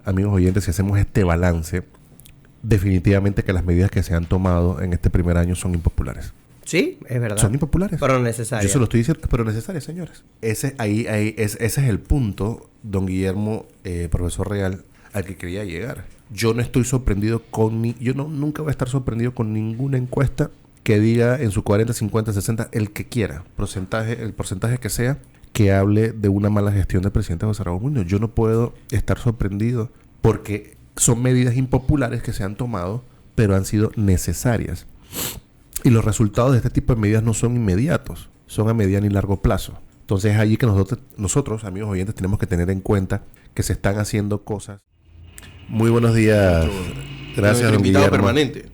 amigos oyentes, si hacemos este balance, definitivamente que las medidas que se han tomado en este primer año son impopulares. Sí, es verdad. Son impopulares. Pero necesarias. Yo se lo estoy diciendo, pero necesarias, señores. Ese es el punto, don Guillermo, profesor Real, al que quería llegar. Yo no estoy sorprendido nunca voy a estar sorprendido con ninguna encuesta que diga en su 40, 50, 60, el que quiera, el porcentaje que sea, que hable de una mala gestión del presidente José Raúl Mulino. Yo no puedo estar sorprendido porque son medidas impopulares que se han tomado, pero han sido necesarias. Y los resultados de este tipo de medidas no son inmediatos, son a mediano y largo plazo. Entonces es allí que nosotros, amigos oyentes, tenemos que tener en cuenta que se están haciendo cosas. Muy buenos días. Gracias, don Guillermo. Permanente.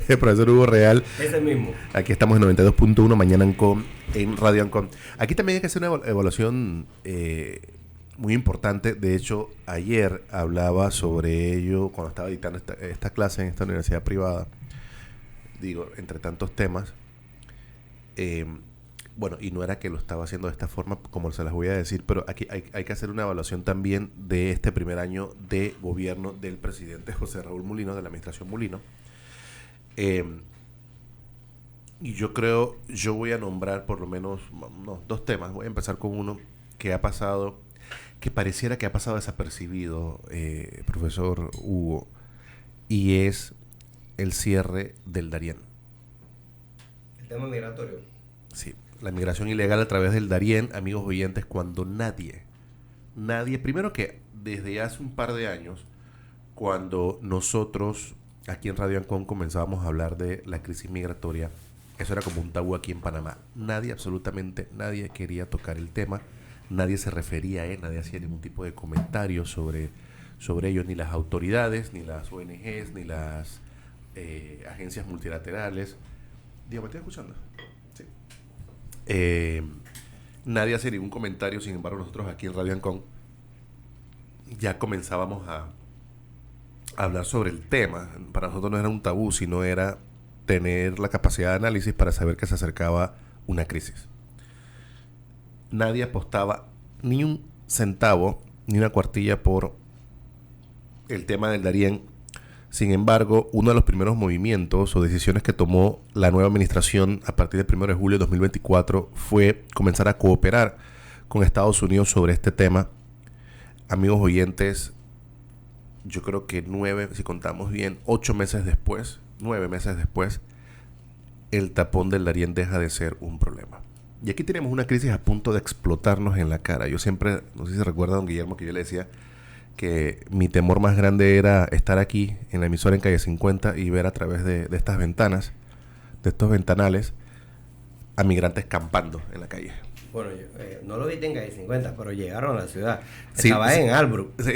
El profesor Hugo Real. Ese mismo. Aquí estamos en 92.1, mañana en Radio Ancon. Aquí también hay que hacer una evaluación muy importante. De hecho, ayer hablaba sobre ello cuando estaba dictando esta clase en esta universidad privada. Digo, entre tantos temas. Bueno, y no era que lo estaba haciendo de esta forma, como se las voy a decir, pero aquí hay que hacer una evaluación también de este primer año de gobierno del presidente José Raúl Mulino, de la administración Mulino. Y yo voy a nombrar por lo menos dos temas. Voy a empezar con uno que ha pasado, que pareciera que ha pasado desapercibido, profesor Hugo, y es el cierre del Darién. El tema migratorio. Sí, la migración ilegal a través del Darién, amigos oyentes, cuando nadie, primero que desde hace un par de años, cuando nosotros aquí en Radio Ancon comenzábamos a hablar de la crisis migratoria, eso era como un tabú aquí en Panamá. Absolutamente nadie quería tocar el tema, nadie se refería a él, nadie hacía ningún tipo de comentario sobre ello, ni las autoridades, ni las ONGs, ni las agencias multilaterales. Digo, ¿me estoy escuchando? Sí. Nadie hace ningún comentario. Sin embargo, nosotros aquí en Radio Ancon ya comenzábamos a hablar sobre el tema. Para nosotros no era un tabú, sino era tener la capacidad de análisis para saber que se acercaba una crisis. Nadie apostaba ni un centavo, ni una cuartilla por el tema del Darién. Sin embargo, uno de los primeros movimientos o decisiones que tomó la nueva administración a partir del 1 de julio de 2024 fue comenzar a cooperar con Estados Unidos sobre este tema. Amigos oyentes, yo creo que 8 meses después, 9 meses después, el tapón del Darién deja de ser un problema. Y aquí tenemos una crisis a punto de explotarnos en la cara. Yo siempre, no sé si se recuerda, don Guillermo, que yo le decía que mi temor más grande era estar aquí en la emisora en calle 50 y ver a través de estas ventanas, de estos ventanales, a migrantes campando en la calle. Bueno, yo, no lo viste en calle 50, pero llegaron a la ciudad. Sí, Estaba en Albrook. Sí.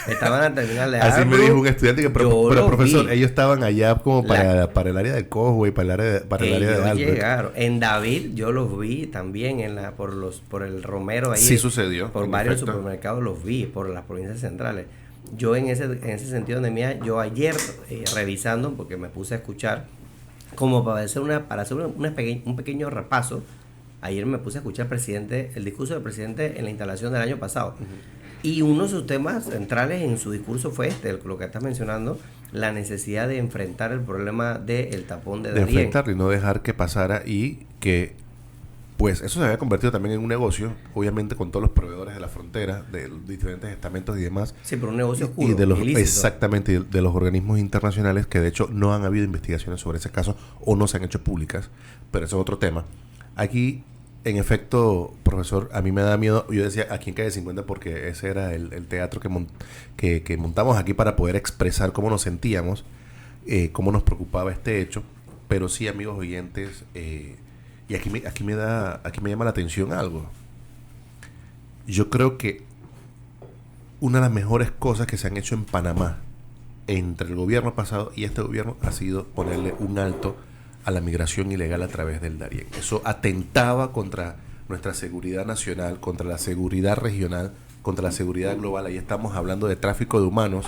Estaban al terminal de Así Albrook. me dijo un estudiante que, pero profesor, ellos estaban allá como para el área del Cosway, para el área de Albrook. Llegaron. En David yo los vi también por el Romero ahí. Sí sucedió. Por varios supermercados los vi, por las provincias centrales. Yo en ese sentido de mía, yo ayer revisando, porque me puse a escuchar, como para hacer un pequeño repaso. Ayer me puse a escuchar el discurso del presidente en la instalación del año pasado. Y uno de sus temas centrales en su discurso fue lo que estás mencionando, la necesidad de enfrentar el problema del tapón de Darién. De enfrentarlo y no dejar que pasara, y que pues eso se había convertido también en un negocio, obviamente con todos los proveedores de la frontera, de los diferentes estamentos y demás. Sí, pero un negocio oscuro, y de los ilícito. exactamente, y de los organismos internacionales, que de hecho no han habido investigaciones sobre ese caso o no se han hecho públicas, pero eso es otro tema. Aquí, en efecto, profesor, a mí me da miedo. Yo decía aquí en calle 50 porque ese era el teatro que montamos aquí para poder expresar cómo nos sentíamos, cómo nos preocupaba este hecho. Pero sí, amigos oyentes, y aquí me llama la atención algo. Yo creo que una de las mejores cosas que se han hecho en Panamá entre el gobierno pasado y este gobierno ha sido ponerle un alto a la migración ilegal a través del Darién. Eso atentaba contra nuestra seguridad nacional, contra la seguridad regional, contra la seguridad global. Ahí estamos hablando de tráfico de humanos.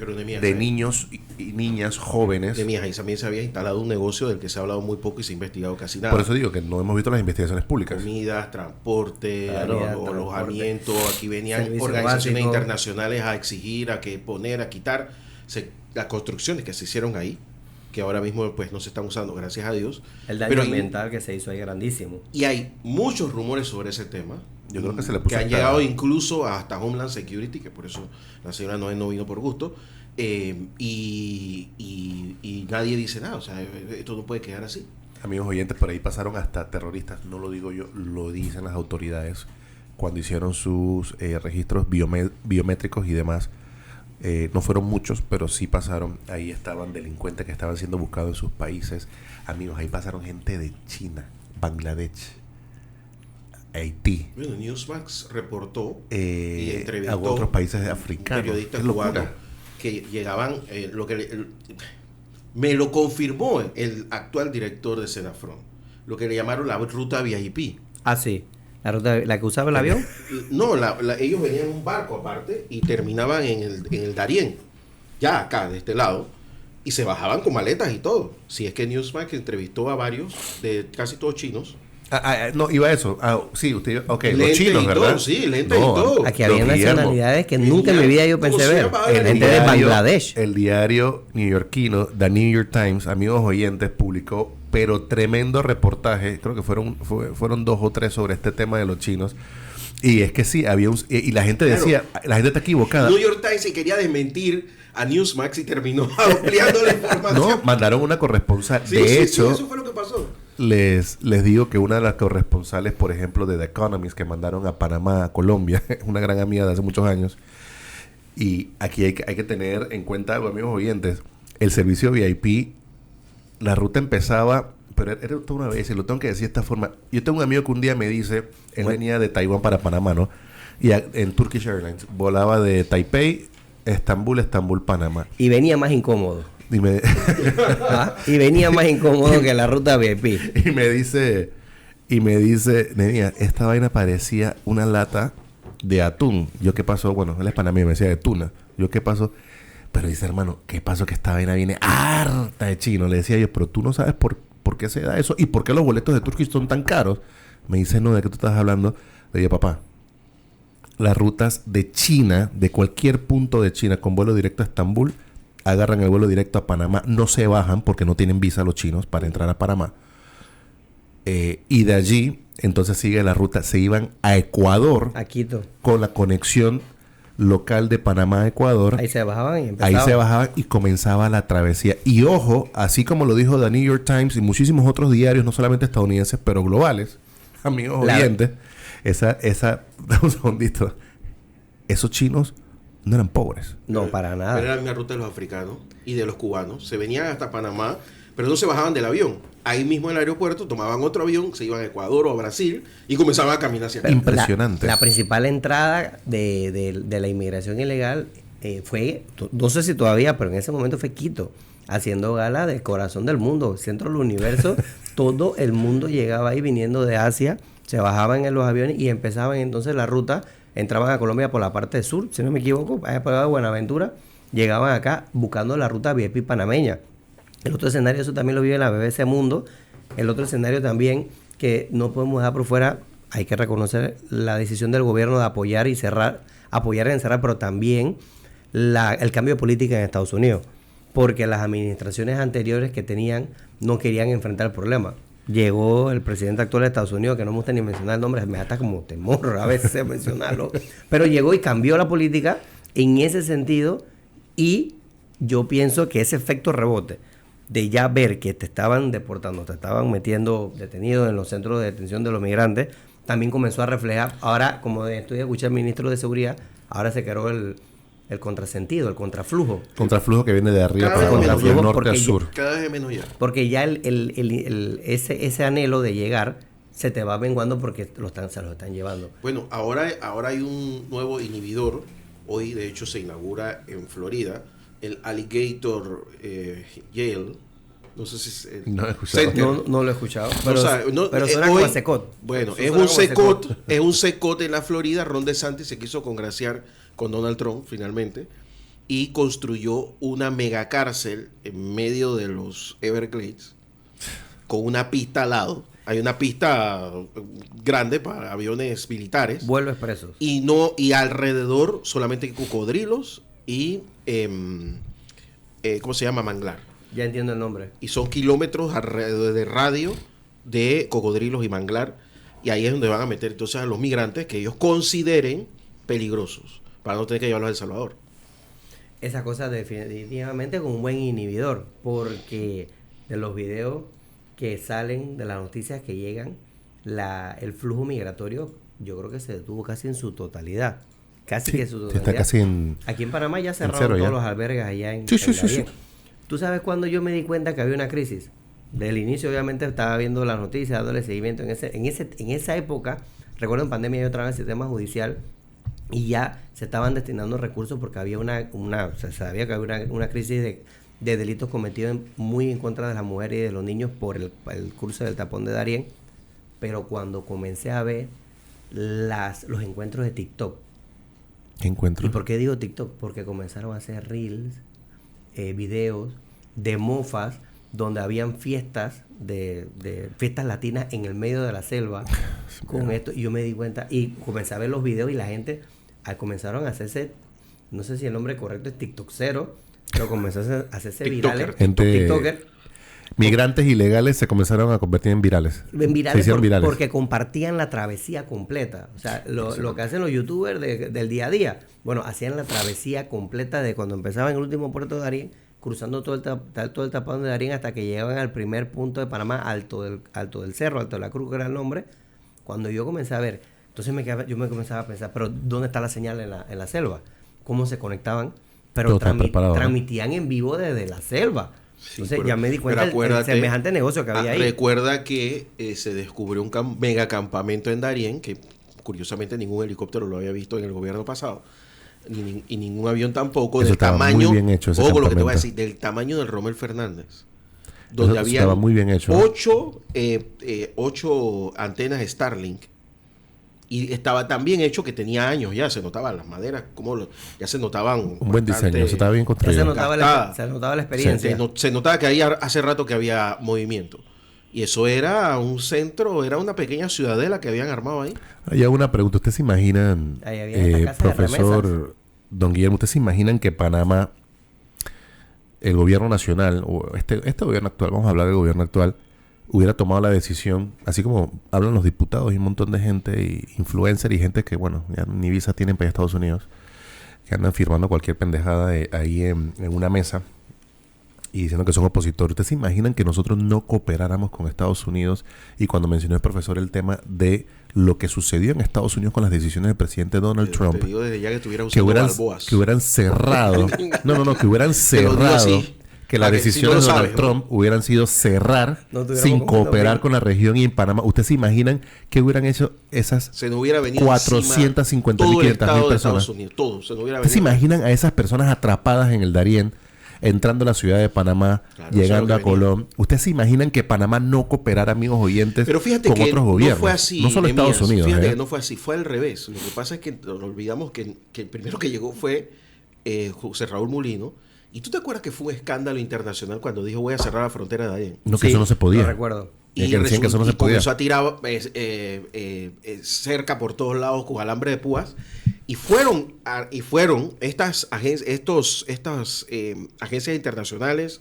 Pero Nehemías, de niños y niñas jóvenes. Nehemías, ahí también se había instalado un negocio del que se ha hablado muy poco y se ha investigado casi nada. Por eso digo que no hemos visto las investigaciones públicas. Comidas, transporte, alojamiento. Aquí venían Servicios organizaciones básicos. internacionales a exigir, a que poner, a quitar las construcciones que se hicieron ahí, que ahora mismo pues no se están usando, gracias a Dios. El daño Pero ambiental que se hizo ahí grandísimo. y hay muchos rumores sobre ese tema. Yo creo que se le puso que han cara. llegado incluso hasta Homeland Security, que por eso la señora no vino por gusto. Y nadie dice nada. O sea, esto no puede quedar así. Amigos oyentes, por ahí pasaron hasta terroristas, no lo digo yo, lo dicen las autoridades cuando hicieron sus registros biométricos y demás. No fueron muchos, pero sí pasaron. Ahí estaban delincuentes que estaban siendo buscados en sus países. Amigos, ahí pasaron gente de China, Bangladesh, Haití, Bueno, Newsmax reportó y a entrevistó otros países africanos. periodistas Qué locura. cubanos que llegaban, me lo confirmó el actual director de Senafron, lo que le llamaron la ruta VIP. Ah, sí. La que usaba el avión. No, ellos venían en un barco aparte y terminaban en el Darién, ya acá, de este lado, y se bajaban con maletas y todo. Si es que Newsmax entrevistó a varios, de casi todos chinos. No, iba a eso. Sí, usted, ok, los Lentes chinos, y ¿verdad? todo, sí, lentes y todo. Aquí había Guillermo, nacionalidades que nunca en mi vida yo ¿cómo pensé se ver. llama? Gente de Bangladesh. El diario neoyorquino, The New York Times, amigos oyentes, publicó, pero tremendo reportaje, creo que fueron 2 o 3 sobre este tema de los chinos. Y es que sí, había y la gente decía, la gente está equivocada. New York Times se quería desmentir a Newsmax y terminó ampliando la información. No, mandaron una corresponsal. Sí, De sí, hecho, sí, eso fue lo que pasó. les digo que una de las corresponsales, por ejemplo, de The Economist, que mandaron a Panamá, a Colombia, una gran amiga de hace muchos años. Y aquí hay que tener en cuenta algo, amigos oyentes. El servicio VIP, la ruta empezaba, pero era toda una vez, y lo tengo que decir de esta forma. Yo tengo un amigo que un día me dice, él venía de Taiwán para Panamá, ¿no? Y en Turkish Airlines, volaba de Taipei, Estambul, Panamá. Y venía más incómodo. Y me, ¿Ah? Y venía más incómodo que la ruta VIP. y me dice, Nenia, esta vaina parecía una lata de atún. Yo, ¿qué pasó? Bueno, él es panameño, me decía de tuna. Yo, ¿qué pasó? Pero dice, hermano, ¿qué pasó? Que esta vaina viene harta de chino. Le decía yo, pero tú no sabes por qué se da eso y por qué los boletos de Turkish son tan caros. Me dice, no, ¿de qué tú estás hablando? Le dije, papá, las rutas de China, de cualquier punto de China con vuelo directo a Estambul, agarran el vuelo directo a Panamá, no se bajan porque no tienen visa los chinos para entrar a Panamá. Y de allí, entonces sigue la ruta, se iban a Ecuador A Quito. con la conexión local de Panamá a Ecuador. Ahí se bajaban y empezaban. Ahí se bajaban y comenzaba la travesía. Y ojo, así como lo dijo The New York Times y muchísimos otros diarios, no solamente estadounidenses, pero globales, amigos oyentes, dame un segundito, esos chinos no eran pobres. No, para Pero nada. era la misma ruta de los africanos y de los cubanos. Se venían hasta Panamá, pero no se bajaban del avión. Ahí mismo en el aeropuerto tomaban otro avión, se iban a Ecuador o a Brasil y comenzaban a caminar hacia acá. Impresionante. La principal entrada de la inmigración ilegal fue, no sé si todavía, pero en ese momento fue Quito, haciendo gala del corazón del mundo, centro del universo. Todo el mundo llegaba ahí viniendo de Asia, se bajaban en los aviones y empezaban entonces la ruta. Entraban a Colombia por la parte sur, si no me equivoco, allá por Buenaventura, llegaban acá buscando la ruta VIP panameña. El otro escenario, eso también lo vive la BBC Mundo. El otro escenario también, que no podemos dejar por fuera, hay que reconocer la decisión del gobierno de apoyar y cerrar, pero también el cambio de política en Estados Unidos. Porque las administraciones anteriores que tenían no querían enfrentar el problema. Llegó el presidente actual de Estados Unidos, que no me gusta ni mencionar el nombre, me da hasta como temor a veces mencionarlo, pero llegó y cambió la política en ese sentido, y yo pienso que ese efecto rebote de ya ver que te estaban deportando, te estaban metiendo detenido en los centros de detención de los migrantes, también comenzó a reflejar. Ahora, como estoy escuchando al ministro de Seguridad, ahora se creó el contrasentido, el contraflujo. Contraflujo que viene de arriba Cada para vez abajo, menos, de norte a porque sur. Cada vez menos ya. Porque ya ese anhelo de llegar se te va menguando porque se los están llevando. Bueno, ahora hay un nuevo inhibidor. Hoy, de hecho, se inaugura en Florida el Alligator Jail. No sé si es No he escuchado. Center. No lo he escuchado, pero, O sea, no, pero hoy- suena como a Secot. Bueno, Eso es suena un como a secot, es un secot en la Florida. Ron DeSantis se quiso congraciar con Donald Trump finalmente y construyó una megacárcel en medio de los Everglades con una pista al lado. Hay una pista grande para aviones militares. Vuelos expresos. Y alrededor solamente cocodrilos y ¿cómo se llama? Manglar. Ya entiendo el nombre. Y son kilómetros alrededor de radio de cocodrilos y manglar. Y ahí es donde van a meter entonces a los migrantes que ellos consideren peligrosos para no tener que llevarlos a El Salvador. Esa cosa definitivamente con un buen inhibidor, porque de los videos que salen, de las noticias que llegan, el flujo migratorio yo creo que se detuvo casi en su totalidad. Casi Sí, que su sí, totalidad. está casi en... Aquí en Panamá ya cero cerraron ya. todos los albergues allá en Sí, sí, en sí, Darién. sí. ¿Tú sabes cuándo yo me di cuenta que había una crisis? Del inicio, obviamente, estaba viendo las noticias, dándole seguimiento. En esa época, recuerdo en pandemia yo trabajaba en el sistema judicial y ya se estaban destinando recursos porque había se sabía que había una crisis de delitos cometidos muy en contra de las mujeres y de los niños por el curso del tapón de Darién. Pero cuando comencé a ver los encuentros de TikTok. ¿Qué encuentro? ¿Y por qué digo TikTok? Porque comenzaron a hacer reels, videos de mofas donde habían fiestas de fiestas latinas en el medio de la selva con esto, y yo me di cuenta y comencé a ver los videos y la gente comenzaron a hacerse, no sé si el nombre correcto es TikTokero, pero comenzó a hacerse virales. Gente- Migrantes ilegales se comenzaron a convertir en virales. En virales, Se hicieron virales. porque compartían la travesía completa. O sea, lo que hacen los youtubers del día a día. Bueno, hacían la travesía completa de cuando empezaban en el último puerto de Darién, cruzando todo el tapón de Darién hasta que llegaban al primer punto de Panamá, alto del cerro, Alto de la Cruz, que era el nombre. Cuando yo comencé a ver, entonces yo me comenzaba a pensar, pero ¿dónde está la señal en la selva? ¿Cómo se conectaban? Pero Todo está preparado, ¿no? transmitían en vivo desde la selva. Sí, Entonces pero- ya me di cuenta pero del semejante negocio que había ahí. Recuerda que se descubrió un megacampamento en Darién, que curiosamente ningún helicóptero lo había visto en el gobierno pasado, y ningún avión tampoco, Eso del estaba muy tamaño, bien hecho, ese ojo, lo que te voy a campamento. decir, del tamaño del Rommel Fernández, donde Eso había estaba muy bien hecho. 8 antenas Starlink. Y estaba tan bien hecho que tenía años ya, se notaban las maderas, ya se notaban. Un buen diseño, eso estaba bien Ya construido. se notaba gastada. se notaba la experiencia. Se notaba que ahí hace rato que había movimiento. Y eso era un centro, era una pequeña ciudadela que habían armado ahí. Hay una pregunta. ¿Ustedes se imaginan, Ahí había esta casa de profesor Don Guillermo, ustedes se imaginan que Panamá, el gobierno nacional, o este gobierno actual, vamos a hablar del gobierno actual, hubiera tomado la decisión, así como hablan los diputados y un montón de gente, y influencer y gente que, bueno, ya ni visa tienen para ir a Estados Unidos, que andan firmando cualquier pendejada ahí en una mesa y diciendo que son opositores? ¿Ustedes se imaginan que nosotros no cooperáramos con Estados Unidos? Y cuando mencionó el profesor el tema de lo que sucedió en Estados Unidos con las decisiones del presidente Donald Trump, Te digo desde ya que estuviera que usando hubieran, balboas. que hubieran cerrado, que hubieran Te lo digo cerrado, así, que las para que si decisiones no de lo Donald sabes, Trump hubieran sido cerrar No tuviéramos sin como cooperar una con la región y en Panamá. ¿Ustedes se imaginan que hubieran hecho esas Se nos hubiera venido 450 todo el 500 estado mil de personas? Estados Unidos, todo. Se nos hubiera ¿Ustedes se venido. imaginan a esas personas atrapadas en el Darién, entrando a la ciudad de Panamá, Claro, eso llegando es a lo que venía. Colón? ¿Ustedes se imaginan que Panamá no cooperara, amigos oyentes, Pero fíjate con que otros no gobiernos? fue así. No solo Nehemías. Estados Unidos. Fíjate ¿eh? que no fue así, fue al revés. Lo que pasa es que nos olvidamos que el primero que llegó fue José Raúl Mulino. Y tú te acuerdas que fue un escándalo internacional cuando dijo voy a cerrar la frontera de Darién. No, que Sí, eso no se podía. Lo recuerdo. Y que decían que eso no se podía. comenzó a tirar cerca por todos lados con alambre de púas. Y fueron estas agencias internacionales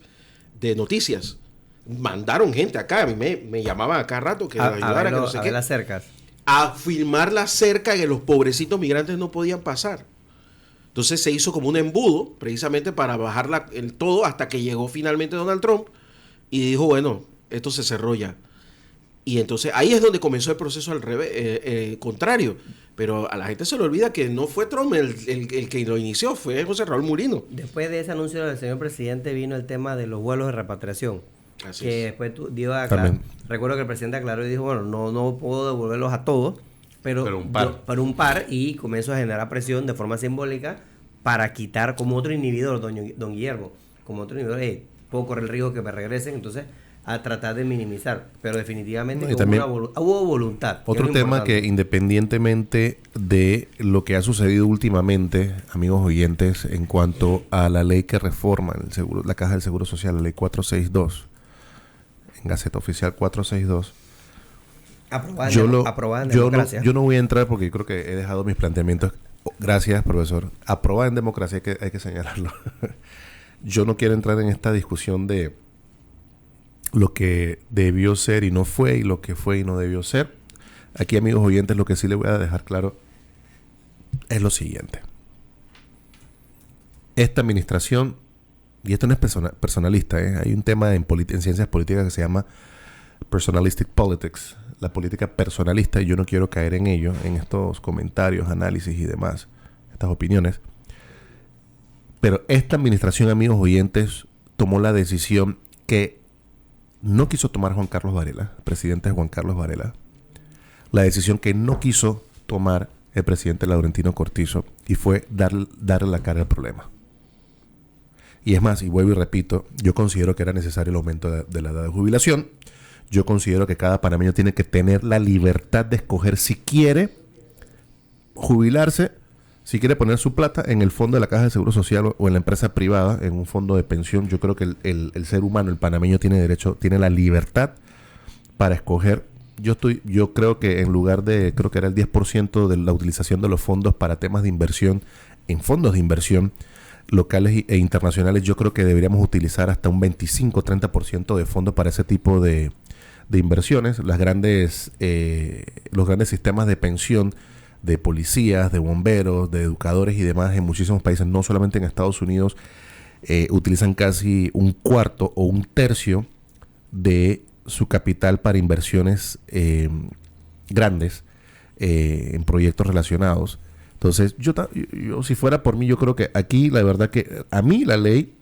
de noticias. Mandaron gente acá. A mí me llamaban a cada rato que nos ayudara, que no sé a qué. ver las cercas. A filmar la cerca que los pobrecitos migrantes no podían pasar. Entonces se hizo como un embudo, precisamente para bajar el todo, hasta que llegó finalmente Donald Trump y dijo, bueno, esto se cerró ya. Y entonces ahí es donde comenzó el proceso al revés, contrario. Pero a la gente se le olvida que no fue Trump el que lo inició, fue José Raúl Mulino. Después de ese anuncio del señor presidente vino el tema de los vuelos de repatriación. Así que es. después dio a También. recuerdo que el presidente aclaró y dijo, bueno, no puedo devolverlos a todos, pero un par, y comenzó a generar presión de forma simbólica para quitar como otro inhibidor, don Guillermo, como otro inhibidor, puedo correr el riesgo que me regresen. Entonces a tratar de minimizar, pero definitivamente No, y también hubo voluntad. Otro tema que independientemente de lo que ha sucedido últimamente, amigos oyentes, en cuanto a la ley que reforma el seguro, la Caja del Seguro Social, la ley 462, en Gaceta Oficial 462, aprobada en democracia. yo no voy a entrar porque yo creo que he dejado mis planteamientos. Gracias, profesor. Aprobada en democracia, hay que señalarlo. Yo no quiero entrar en esta discusión de lo que debió ser y no fue, y lo que fue y no debió ser. Aquí, amigos oyentes, lo que sí les voy a dejar claro es lo siguiente. Esta administración, y esto no es personalista, hay un tema en ciencias políticas que se llama personalistic politics, la política personalista, y yo no quiero caer en ello, en estos comentarios, análisis y demás, estas opiniones. Pero esta administración, amigos oyentes, tomó la decisión que no quiso tomar Juan Carlos Varela, el presidente Juan Carlos Varela, la decisión que no quiso tomar el presidente Laurentino Cortizo, y fue darle la cara al problema. Y es más, y vuelvo y repito, yo considero que era necesario el aumento de la edad de jubilación. Yo considero que cada panameño tiene que tener la libertad de escoger si quiere jubilarse, si quiere poner su plata en el fondo de la Caja de Seguro Social o en la empresa privada, en un fondo de pensión. Yo creo que el ser humano, el panameño, tiene la libertad para escoger. Yo creo que en lugar de, creo que era el 10% de la utilización de los fondos para temas de inversión, en fondos de inversión locales e internacionales, yo creo que deberíamos utilizar hasta un 25-30% de fondos para ese tipo de inversiones. Los grandes sistemas de pensión de policías, de bomberos, de educadores y demás en muchísimos países, no solamente en Estados Unidos, utilizan casi un cuarto o un tercio de su capital para inversiones grandes en proyectos relacionados. Entonces, yo si fuera por mí, yo creo que aquí la verdad que a mí la ley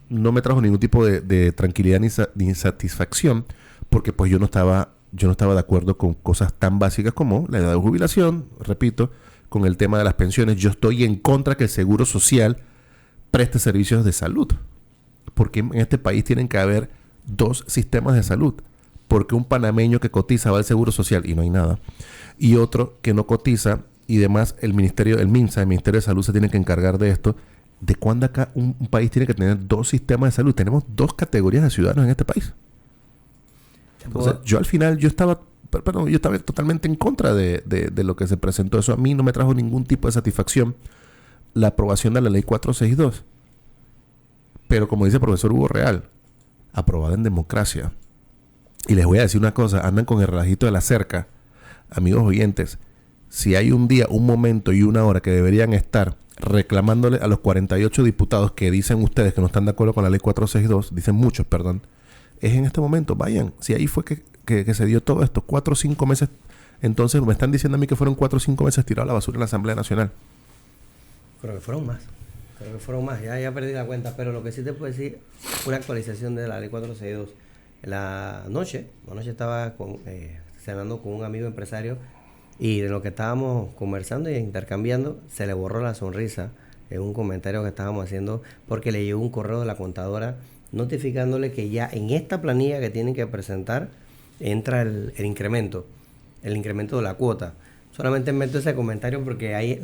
no me trajo ningún tipo de tranquilidad ni satisfacción, porque pues yo no estaba de acuerdo con cosas tan básicas como la edad de jubilación, repito, con el tema de las pensiones. Yo estoy en contra que el Seguro Social preste servicios de salud, porque en este país tienen que haber dos sistemas de salud, porque un panameño que cotiza va al Seguro Social y no hay nada, y otro que no cotiza y demás, el Ministerio de Salud se tiene que encargar de esto. ¿De cuándo acá un país tiene que tener dos sistemas de salud? Tenemos dos categorías de ciudadanos en este país. Entonces, yo al final, yo estaba totalmente en contra de lo que se presentó. Eso a mí no me trajo ningún tipo de satisfacción, la aprobación de la ley 462. Pero como dice el profesor Hugo Real, aprobada en democracia. Y les voy a decir una cosa, andan con el relajito de la cerca, amigos oyentes. Si hay un día, un momento y una hora que deberían estar reclamándole a los 48 diputados que dicen ustedes que no están de acuerdo con la ley 462, dicen muchos, perdón, es en este momento. Vayan, si ahí fue que se dio todo esto, 4 o 5 meses. Entonces me están diciendo a mí que fueron 4 o 5 meses tirados a la basura en la Asamblea Nacional. Creo que fueron más, ya perdí la cuenta, pero lo que sí te puedo decir, una actualización de la ley 462. Anoche estaba cenando con un amigo empresario, y de lo que estábamos conversando y intercambiando, se le borró la sonrisa en un comentario que estábamos haciendo, porque le llegó un correo de la contadora notificándole que ya en esta planilla que tienen que presentar entra el incremento de la cuota. Solamente meto ese comentario porque ahí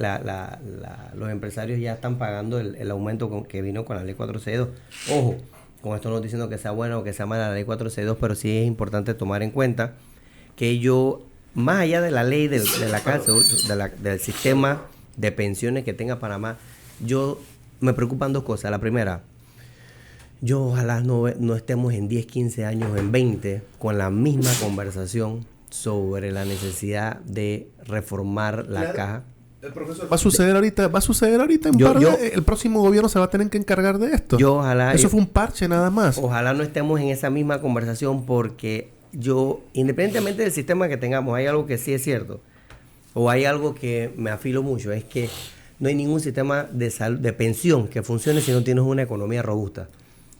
los empresarios ya están pagando el aumento que vino con la ley 462. Ojo, con esto no estoy diciendo que sea buena o que sea mala la ley 462, pero sí es importante tomar en cuenta que yo, más allá de la ley del sistema de pensiones que tenga Panamá, me preocupan dos cosas. La primera, yo ojalá no estemos en 10, 15 años, en 20, con la misma conversación sobre la necesidad de reformar la caja. El profesor, va a suceder ahorita el próximo gobierno se va a tener que encargar de esto. Eso fue un parche nada más. Ojalá no estemos en esa misma conversación, porque independientemente del sistema que tengamos, hay algo que sí es cierto, o hay algo que me afilo mucho, es que no hay ningún sistema de pensión que funcione si no tienes una economía robusta.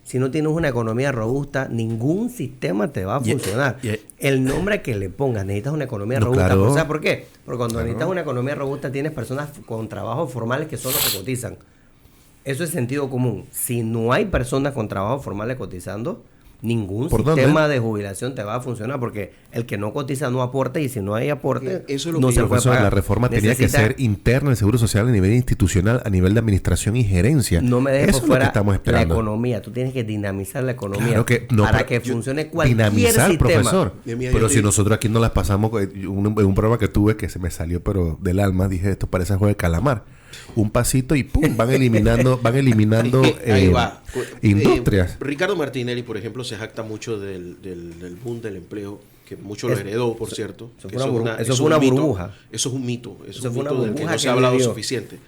Si no tienes una economía robusta, ningún sistema te va a funcionar. El nombre que le pongas, necesitas una economía robusta. Claro. O sea, ¿por qué? Porque cuando necesitas una economía robusta, tienes personas con trabajos formales que son los que cotizan. Eso es sentido común. Si no hay personas con trabajos formales cotizando, Ningún ¿Por sistema dónde? de jubilación te va a funcionar porque el que no cotiza no aporta y si no hay aporte, Eso es lo no que se yo- puede Profesor, pagar. la reforma tenía que Necesita- ser interna del Seguro Social a nivel institucional, a nivel de administración y gerencia. No me dejes Eso por es lo que fuera estamos la esperando. economía. Tú tienes que dinamizar la economía Claro que no, para pero que yo- funcione cualquier dinamizar, sistema. profesor. Mira, Pero yo si te- nosotros aquí no las pasamos, en un programa que tuve que se me salió pero del alma, dije, esto parece juego de calamar. Un pasito y pum, van eliminando Ahí va. industrias. Ricardo Martinelli, por ejemplo, se jacta mucho del boom del empleo, que mucho lo Es- heredó, por cierto. eso fue eso fue una es un mito. burbuja. Eso es un mito. Eso es Eso un fue una mito del que burbuja no se que ha hablado vivió. suficiente.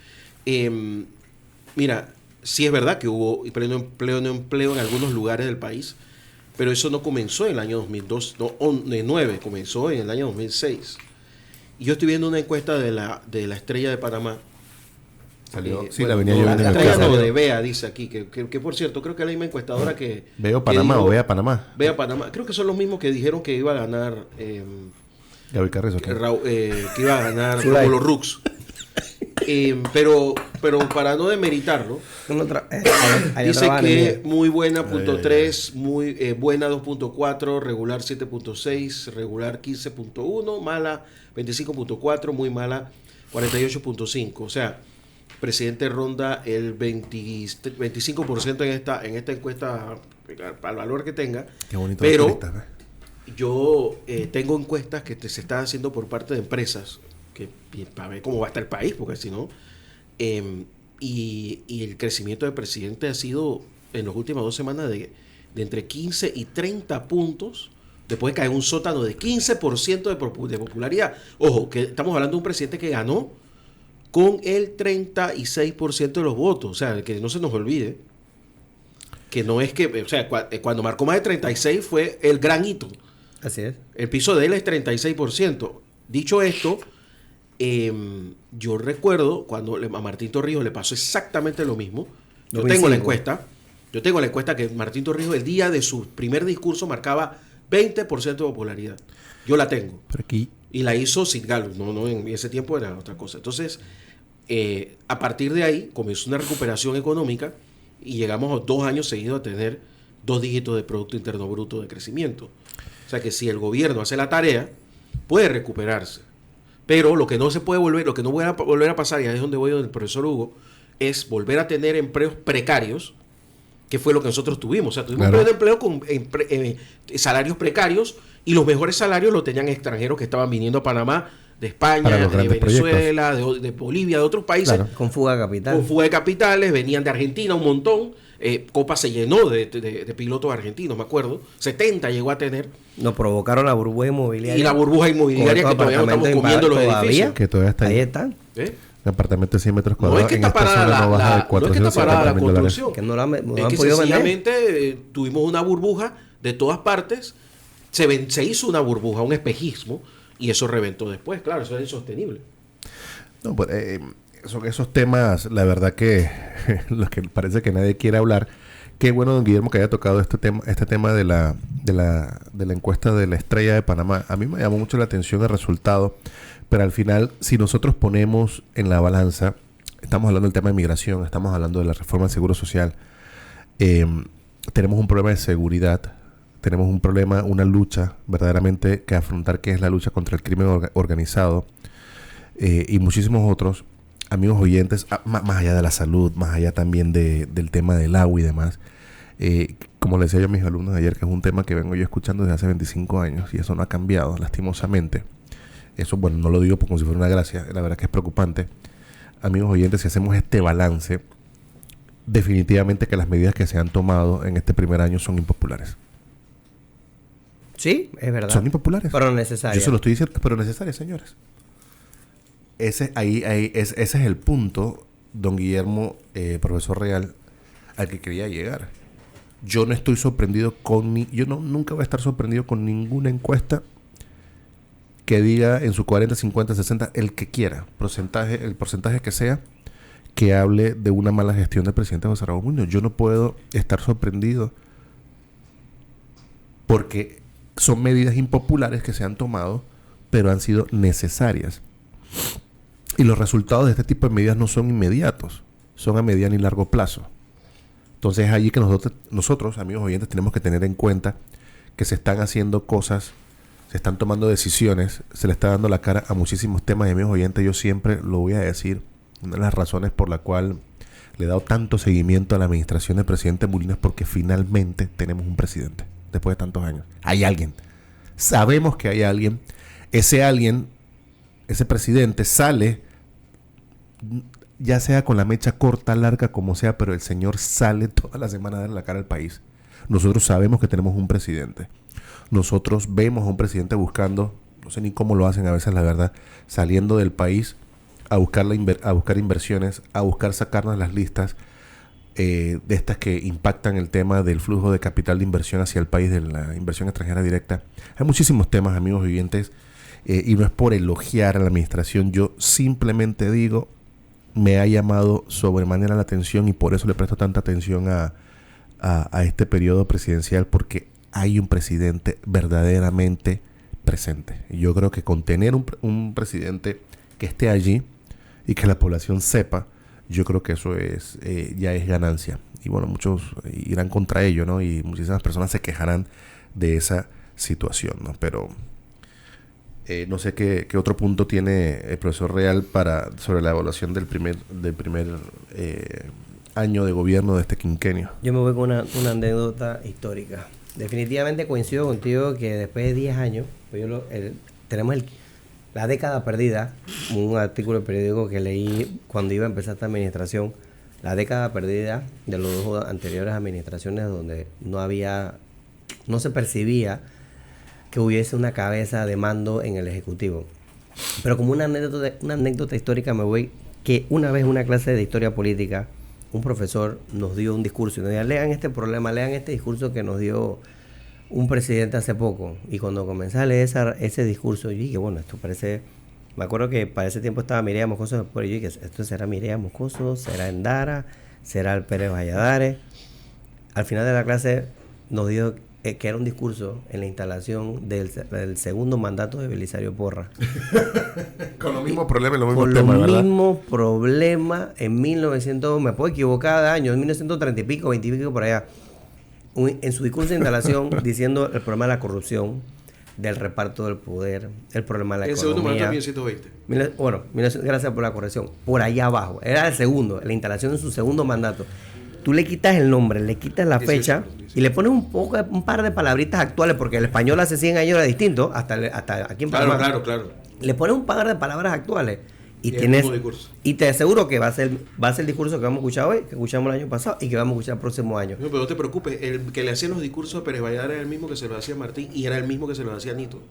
Mira, sí es verdad que hubo pleno empleo en algunos lugares del país, pero eso no comenzó en el año 2002, no, 9, comenzó en el año 2006. Y yo estoy viendo una encuesta de la Estrella de Panamá. Salió, sí, Bueno, la venía no, yo viendo la en el Estrella carro. no, de Bea, dice aquí, que por cierto, creo que es la misma encuestadora que... Veo que Panamá dijo- o vea Panamá. Vea Panamá. Creo que son los mismos que dijeron que iba a ganar... Gaby Carrizo. ¿qué? que iba a ganar Zulay. como los Rux. Pero para no demeritarlo, Hay dice otra que vaina. muy buena Ay, ay, .3, muy buena 2.4, regular 7.6, regular 15.1, mala 25.4, muy mala 48.5. O sea, el presidente ronda el 25% en esta encuesta, al valor que tenga. Qué bonito. Pero los turistas, ¿ves? yo tengo encuestas que se están haciendo por parte de empresas para ver cómo va a estar el país, porque si no... y el crecimiento del presidente ha sido en las últimas 2 semanas de entre 15 y 30 puntos, después de caer un sótano de 15% de popularidad. Ojo, que estamos hablando de un presidente que ganó con el 36% de los votos. O sea, que no se nos olvide que no es que... O sea, cuando marcó más de 36 fue el gran hito. Así es. El piso de él es 36%. Dicho esto, yo recuerdo cuando a Martín Torrijos le pasó exactamente lo mismo. Yo 2005. tengo la encuesta que Martín Torrijos el día de su primer discurso marcaba 20% de popularidad. Yo la tengo. Pero aquí, Y la hizo sin Galo. No, en ese tiempo era otra cosa. Entonces, a partir de ahí comenzó una recuperación económica y llegamos a 2 años seguidos a tener 2 dígitos de Producto Interno Bruto de crecimiento. O sea que si el gobierno hace la tarea, puede recuperarse. Pero lo que no se puede volver, lo que no puede volver a pasar, y ahí es donde voy del profesor Hugo, es volver a tener empleos precarios, que fue lo que nosotros tuvimos. O sea, tuvimos Claro. un empleo con salarios precarios, y los mejores salarios los tenían extranjeros que estaban viniendo a Panamá, de Para España, los de grandes Venezuela, de Bolivia, de otros países, Claro. Con fuga capital. con fuga de capitales, venían de Argentina un montón. Copa se llenó de pilotos argentinos, me acuerdo. 70 llegó a tener. Nos provocaron la burbuja inmobiliaria. Y la burbuja inmobiliaria Con que estos todavía no estamos apartamentos comiendo los todavía, edificios. que todavía está Ahí ahí. están. ¿Eh? Un apartamento de 100 metros No es cuadrados que en está esta parada zona no baja de no es que está 450 parada la mil dólares. construcción. Que no Es han que podido vender. sencillamente tuvimos una burbuja de todas partes, se hizo una burbuja, un espejismo, y eso reventó después. Claro, eso es insostenible. No, pues, son esos temas, la verdad que los que parece que nadie quiere hablar. Qué bueno, don Guillermo, que haya tocado este tema de la encuesta de la Estrella de Panamá. A mí me llamó mucho la atención el resultado, pero al final, si nosotros ponemos en la balanza, estamos hablando del tema de migración, estamos hablando de la reforma del Seguro Social, tenemos un problema de seguridad, tenemos un problema, una lucha verdaderamente que afrontar, que es la lucha contra el crimen organizado, y muchísimos otros. Amigos oyentes, más allá de la salud, más allá también del tema del agua y demás, como les decía yo a mis alumnos ayer, que es un tema que vengo yo escuchando desde hace 25 años y eso no ha cambiado, lastimosamente. Eso, bueno, no lo digo como si fuera una gracia, la verdad que es preocupante. Amigos oyentes, si hacemos este balance, definitivamente que las medidas que se han tomado en este primer año son impopulares. Sí, es verdad. Son impopulares. Pero necesarias. Yo se lo estoy diciendo, pero necesarias, señores. Ese es el punto, don Guillermo, profesor Real, al que quería llegar. Yo no estoy sorprendido nunca voy a estar sorprendido con ninguna encuesta que diga en su 40, 50, 60, el que quiera, el porcentaje que sea, que hable de una mala gestión del presidente José Raúl Muñoz. Yo no puedo estar sorprendido porque son medidas impopulares que se han tomado, pero han sido necesarias. Y los resultados de este tipo de medidas no son inmediatos, son a mediano y largo plazo. Entonces es allí que nosotros, amigos oyentes, tenemos que tener en cuenta que se están haciendo cosas, se están tomando decisiones, se le está dando la cara a muchísimos temas. Y amigos oyentes, yo siempre lo voy a decir, una de las razones por la cual le he dado tanto seguimiento a la administración del presidente Mulino es porque finalmente tenemos un presidente, después de tantos años. Hay alguien. Sabemos que hay alguien. Ese alguien, ese presidente sale, ya sea con la mecha corta, larga, como sea, pero el señor sale toda la semana a dar la cara al país. Nosotros sabemos que tenemos un presidente. Nosotros vemos a un presidente buscando, no sé ni cómo lo hacen a veces, la verdad, saliendo del país a buscar inversiones, a buscar sacarnos las listas de estas que impactan el tema del flujo de capital de inversión hacia el país, de la inversión extranjera directa. Hay muchísimos temas, amigos oyentes, y no es por elogiar a la administración. Yo simplemente digo, me ha llamado sobremanera la atención y por eso le presto tanta atención a este periodo presidencial, porque hay un presidente verdaderamente presente. Y yo creo que con tener un presidente que esté allí y que la población sepa, yo creo que eso es ya es ganancia. Y bueno, muchos irán contra ello, ¿no? Y muchísimas personas se quejarán de esa situación, ¿no? Pero no sé qué otro punto tiene el profesor Real sobre la evaluación del primer año de gobierno de este quinquenio. Yo me voy con una anécdota histórica. Definitivamente coincido contigo que después de 10 años, pues tenemos la década perdida, un artículo de periódico que leí cuando iba a empezar esta administración, la década perdida de las dos anteriores administraciones donde no se percibía que hubiese una cabeza de mando en el Ejecutivo. Pero como una anécdota histórica me voy, que una vez en una clase de historia política, un profesor nos dio un discurso y nos dijo, lean este discurso que nos dio un presidente hace poco. Y cuando comencé a leer ese discurso, yo dije, bueno, esto parece... Me acuerdo que para ese tiempo estaba Mireya Moscoso, pero yo dije, esto será Mireya Moscoso, será Endara, será el Pérez Valladares. Al final de la clase nos dijo que era un discurso en la instalación del segundo mandato de Belisario Porras. Con los mismos problemas, los mismos temas, ¿verdad? Con los mismos problemas en 1900, me puedo equivocar de año, en 1930 y pico, 20 y pico por allá. En su discurso de instalación diciendo el problema de la corrupción, del reparto del poder, el problema de la economía. El segundo mandato en 1920. Bueno, gracias por la corrección. Por allá abajo, era el segundo, la instalación en su segundo mandato. Tú le quitas el nombre, le quitas la fecha y le pones un par de palabritas actuales, porque el español hace 100 años era distinto, hasta aquí en Panamá. Claro. Le pones un par de palabras actuales y te aseguro que va a ser el discurso que vamos a escuchar hoy, que escuchamos el año pasado y que vamos a escuchar el próximo año. No, pero no te preocupes, el que le hacía los discursos a Pérez Valladares era el mismo que se lo hacía a Martín y era el mismo que se lo hacía a Nito.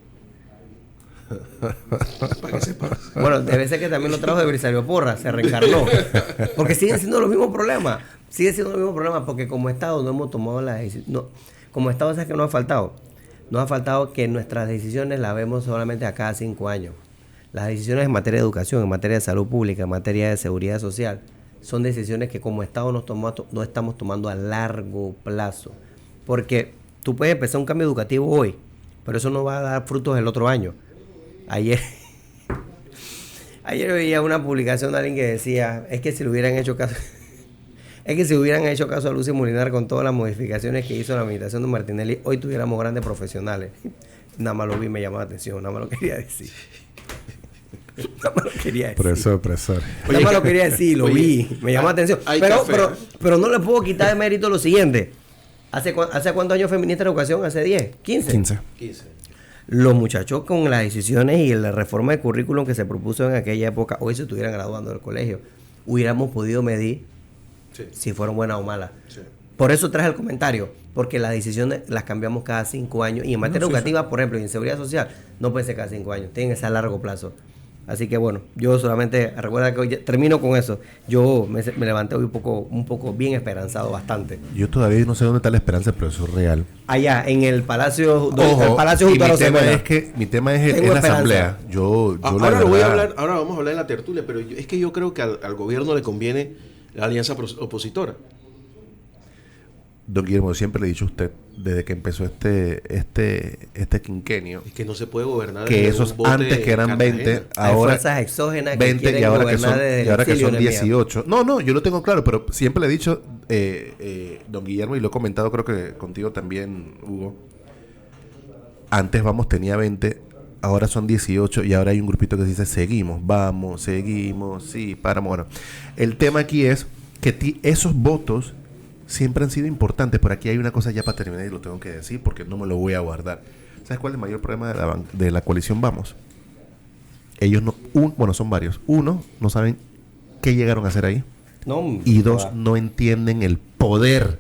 Para que sepas. Bueno, debe ser que también lo trajo de Belisario Porras, se reencarnó. Porque siguen siendo los mismos problemas. Porque como Estado no hemos tomado las decisiones. No, como Estado, ¿sabes qué nos ha faltado? Nos ha faltado que nuestras decisiones las vemos solamente a cada 5 años. Las decisiones en materia de educación, en materia de salud pública, en materia de seguridad social, son decisiones que como Estado no estamos tomando a largo plazo. Porque tú puedes empezar un cambio educativo hoy, pero eso no va a dar frutos el otro año. Ayer veía una publicación de alguien que decía, es que si hubieran hecho caso a Lucy Molinar con todas las modificaciones que hizo la administración de Martinelli, hoy tuviéramos grandes profesionales. Nada más lo vi, me llamó la atención, nada más lo quería decir. Profesor. Nada más lo quería decir, lo vi, me llamó la atención. Pero no le puedo quitar de mérito lo siguiente. ¿Hace cuántos años fue ministra de Educación? ¿Hace 10? ¿15? 15. Los muchachos con las decisiones y la reforma de currículum que se propuso en aquella época, hoy se estuvieran graduando del colegio. Hubiéramos podido medir si fueron buenas o malas. Sí. Por eso traje el comentario, porque las decisiones las cambiamos cada 5 años. Y en materia educativa, por ejemplo, y en seguridad social, no puede ser cada 5 años, tienen que ser a largo plazo. Así que bueno, yo solamente recuerda que hoy termino con eso. Yo me levanté hoy un poco bien esperanzado, bastante. Yo todavía no sé dónde está la esperanza del profesor Real. Allá, en el Palacio. Mi tema es la asamblea. Ahora vamos a hablar en la tertulia, pero es que yo creo que al gobierno le conviene la alianza opositora. don Guillermo, siempre le he dicho a usted, desde que empezó este quinquenio, Es que no se puede gobernar que desde esos un bote antes que eran Cartagena. 20, Hay ahora fuerzas exógenas que 20 quieren y ahora que gobernar son, desde el y ahora que exilio, son Nehemías. 18. No, yo lo tengo claro, pero siempre le he dicho, don Guillermo, y lo he comentado creo que contigo también, Hugo, antes tenía 20, ahora son 18 y ahora hay un grupito que dice seguimos, sí, paramos. Bueno, el tema aquí es que esos votos siempre han sido importantes, pero aquí hay una cosa ya para terminar y lo tengo que decir porque no me lo voy a guardar. ¿Sabes cuál es el mayor problema de la coalición Vamos? Ellos son varios. Uno, no saben qué llegaron a hacer ahí. No, Y dos, no entienden el poder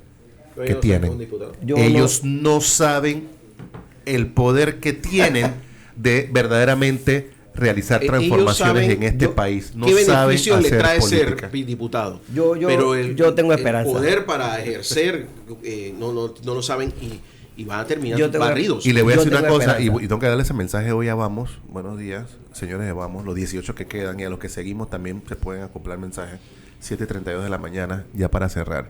Pero que ellos no tienen. son diputados. Ellos no saben el poder que tienen de verdaderamente realizar Ellos transformaciones saben en este país. No ¿Qué saben beneficio le hacer trae política. ser diputado? Yo tengo esperanza. El poder para ejercer no lo saben y van a terminar Yo tengo- barridos. Y le voy a Yo decir una tengo cosa, y esperanza. tengo que darle ese mensaje hoy a Vamos. Buenos días, señores de Vamos. Los 18 que quedan y a los que seguimos también se pueden acoplar mensajes. 7:32 de la mañana, ya para cerrar.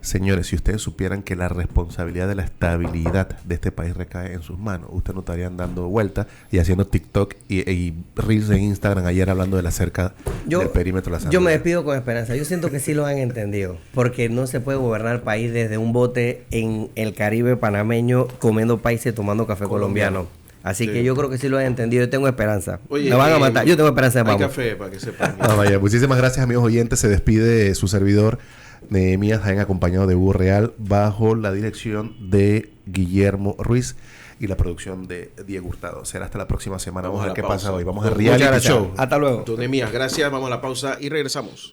Señores, si ustedes supieran que la responsabilidad de la estabilidad de este país recae en sus manos, ustedes no estarían dando vueltas y haciendo TikTok y Reels en Instagram ayer hablando de la cerca del perímetro de la Yo Asamblea. me despido con esperanza. Yo siento que sí lo han entendido. Porque no se puede gobernar el país desde un bote en el Caribe panameño comiendo países tomando café colombiano. Así Sí. que yo creo que sí lo han entendido. Yo tengo esperanza. Oye, Me van a matar. Yo tengo esperanza. Hay Vamos. café para que sepan. Ah, vaya, muchísimas gracias, amigos oyentes. Se despide su servidor Nehemías Jaén, acompañado de Hugo Real, bajo la dirección de Guillermo Ruiz y la producción de Diego Hurtado. Será hasta la próxima semana. Vamos a ver qué pasa hoy. Vamos a Muchas Reality gracias. Show. Hasta luego. Don Nehemías, gracias. Vamos a la pausa y regresamos.